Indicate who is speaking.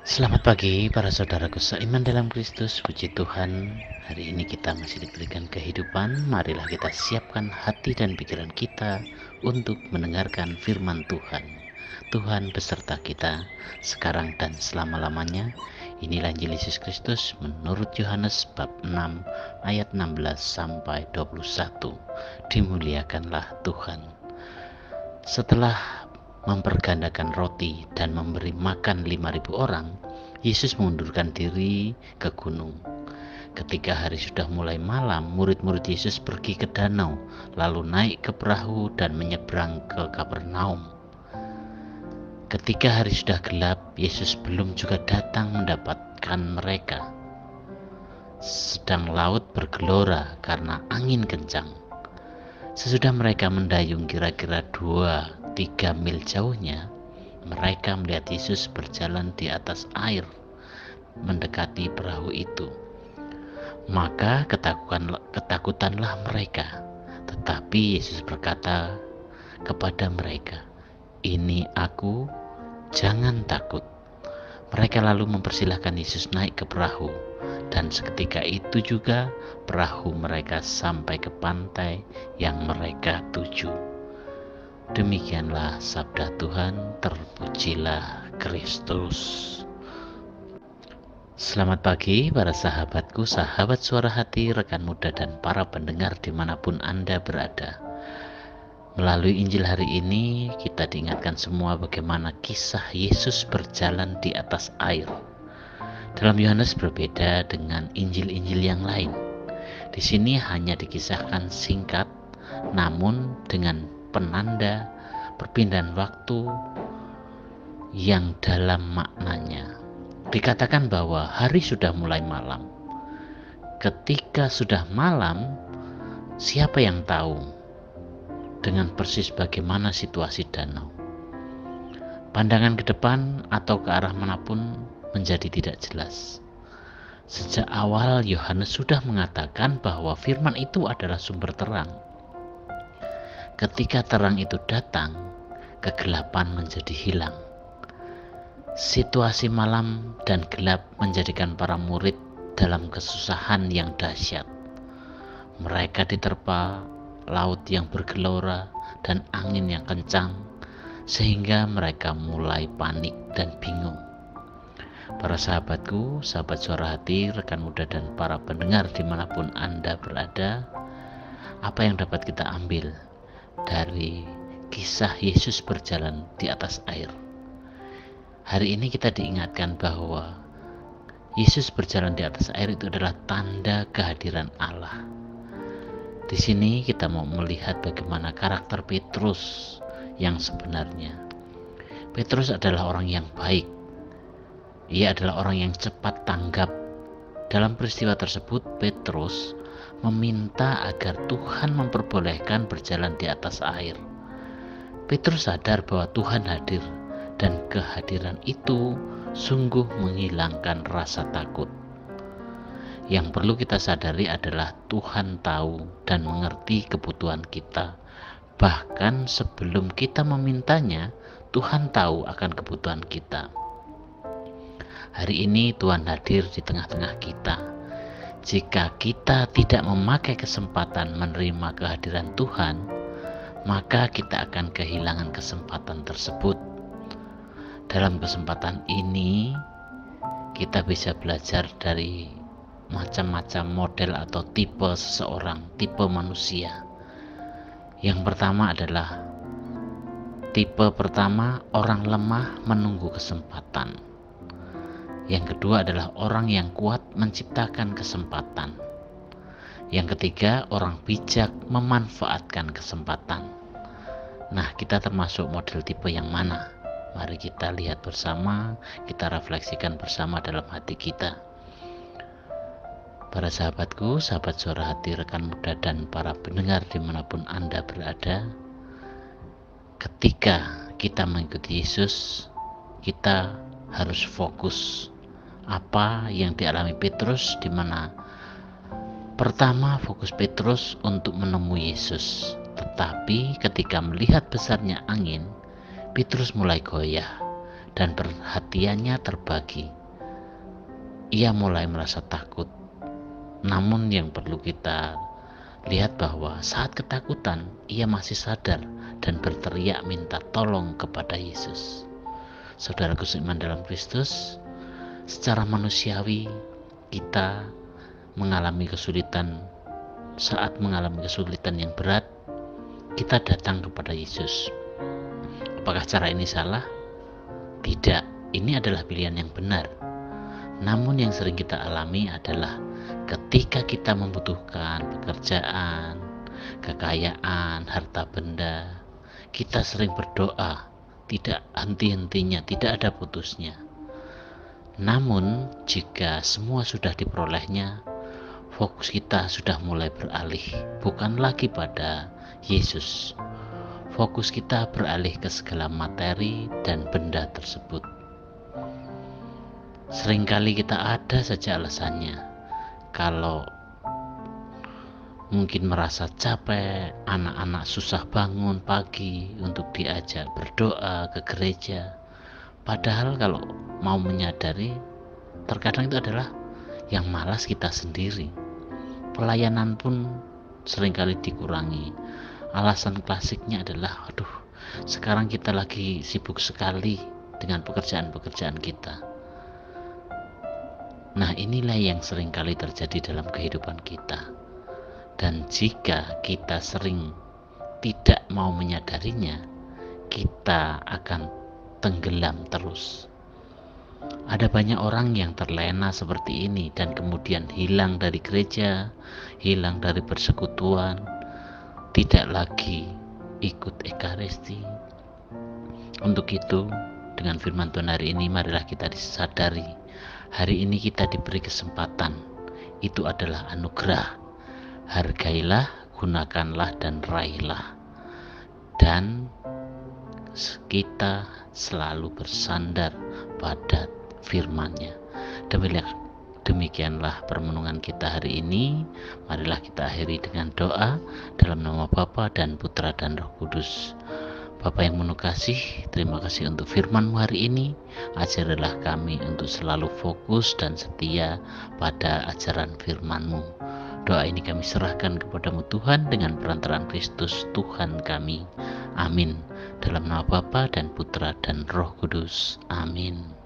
Speaker 1: Selamat pagi para saudaraku seiman dalam Kristus. Puji Tuhan, hari ini kita masih diberikan kehidupan. Marilah kita siapkan hati dan pikiran kita untuk mendengarkan firman Tuhan. Tuhan beserta kita sekarang dan selama-lamanya. Inilah Injil Yesus Kristus menurut Yohanes bab 6 ayat 16 sampai 21. Dimuliakanlah Tuhan. Setelah mempergandakan roti dan memberi makan 5.000 orang, Yesus mengundurkan diri ke gunung. Ketika hari sudah mulai malam, murid-murid Yesus pergi ke danau, lalu naik ke perahu dan menyeberang ke Kapernaum. Ketika hari sudah gelap, Yesus belum juga datang mendapatkan mereka. Sedang laut bergelora karena angin kencang. Sesudah mereka mendayung kira-kira 2-3 mil jauhnya, mereka melihat Yesus berjalan di atas air mendekati perahu itu. Maka ketakutanlah mereka. Tetapi Yesus berkata kepada mereka, "Ini aku, jangan takut." Mereka lalu mempersilahkan Yesus naik ke perahu, dan seketika itu juga perahu mereka sampai ke pantai yang mereka tuju. Demikianlah sabda Tuhan, terpujilah Kristus. Selamat pagi para sahabatku, sahabat suara hati, rekan muda dan para pendengar dimanapun Anda berada. Melalui Injil hari ini kita diingatkan semua bagaimana kisah Yesus berjalan di atas air. Dalam Yohanes berbeda dengan Injil-Injil yang lain. Di sini hanya dikisahkan singkat, namun dengan penanda perpindahan waktu yang dalam maknanya. Dikatakan bahwa hari sudah mulai malam. Ketika sudah malam, siapa yang tahu dengan persis bagaimana situasi danau? Pandangan ke depan atau ke arah manapun menjadi tidak jelas. Sejak awal Yohanes sudah mengatakan bahwa firman itu adalah sumber terang. Ketika terang itu datang, kegelapan menjadi hilang. Situasi malam dan gelap menjadikan para murid dalam kesusahan yang dahsyat. Mereka diterpa laut yang bergelora dan angin yang kencang, sehingga mereka mulai panik dan bingung. Para sahabatku, sahabat suara hati, rekan muda dan para pendengar dimanapun Anda berada, apa yang dapat kita ambil dari kisah Yesus berjalan di atas air? Hari ini kita diingatkan bahwa Yesus berjalan di atas air itu adalah tanda kehadiran Allah. Di sini kita mau melihat bagaimana karakter Petrus yang sebenarnya. Petrus adalah orang yang baik. Ia adalah orang yang cepat tanggap. Dalam peristiwa tersebut, Petrus meminta agar Tuhan memperbolehkan berjalan di atas air. Petrus sadar bahwa Tuhan hadir, dan kehadiran itu sungguh menghilangkan rasa takut. Yang perlu kita sadari adalah Tuhan tahu dan mengerti kebutuhan kita. Bahkan sebelum kita memintanya, Tuhan tahu akan kebutuhan kita. Hari ini Tuhan hadir di tengah-tengah kita. Jika kita tidak memakai kesempatan menerima kehadiran Tuhan, maka kita akan kehilangan kesempatan tersebut. Dalam kesempatan ini, kita bisa belajar dari macam-macam model atau tipe seseorang, tipe manusia. Yang pertama adalah tipe pertama, orang lemah menunggu kesempatan. Yang kedua adalah orang yang kuat menciptakan kesempatan. Yang ketiga, orang bijak memanfaatkan kesempatan. Nah, kita termasuk model tipe yang mana? Mari kita lihat bersama, kita refleksikan bersama dalam hati kita. Para sahabatku, sahabat suara hati, rekan muda dan para pendengar dimanapun Anda berada, ketika kita mengikuti Yesus, kita harus fokus. Apa yang dialami Petrus, di mana pertama fokus Petrus untuk menemui Yesus, tetapi ketika melihat besarnya angin, Petrus mulai goyah dan perhatiannya terbagi. ia mulai merasa takut. Namun yang perlu kita lihat bahwa saat ketakutan ia masih sadar dan berteriak minta tolong kepada Yesus. Saudaraku seiman dalam Kristus, secara manusiawi kita mengalami kesulitan. Saat mengalami kesulitan yang berat, kita datang kepada Yesus. Apakah cara ini salah? Tidak, ini adalah pilihan yang benar. Namun yang sering kita alami adalah ketika kita membutuhkan pekerjaan, kekayaan, harta benda, kita sering berdoa, tidak henti-hentinya, tidak ada putusnya. Namun jika semua sudah diperolehnya, fokus kita sudah mulai beralih, bukan lagi pada Yesus. Fokus kita beralih ke segala materi dan benda tersebut. Seringkali kita ada saja alasannya. Kalau mungkin merasa capek, anak-anak susah bangun pagi untuk diajak berdoa ke gereja. Padahal kalau mau menyadari, terkadang itu adalah yang malas kita sendiri. Pelayanan pun seringkali dikurangi. Alasan klasiknya adalah, aduh, sekarang kita lagi sibuk sekali dengan pekerjaan-pekerjaan kita. Nah, inilah yang seringkali terjadi dalam kehidupan kita. Dan jika kita sering tidak mau menyadarinya, kita akan tenggelam terus. Ada banyak orang yang terlena seperti ini dan kemudian hilang dari gereja, hilang dari persekutuan, tidak lagi ikut ekaristi. Untuk itu, dengan firman Tuhan hari ini, marilah kita disadari, hari ini kita diberi kesempatan. Itu adalah anugerah. Hargailah, gunakanlah, dan raihlah. Dan kita selalu bersandar pada firman-Nya. Demikianlah permenungan kita hari ini. Marilah kita akhiri dengan doa dalam nama Bapa dan Putra dan Roh Kudus. Bapa yang penuh kasih, terima kasih untuk firman-Mu hari ini. Ajarilah kami untuk selalu fokus dan setia pada ajaran firman-Mu. Doa ini kami serahkan kepadamu Tuhan dengan perantaraan Kristus Tuhan kami. Amin. Dalam nama Bapa dan Putra dan Roh Kudus. Amin.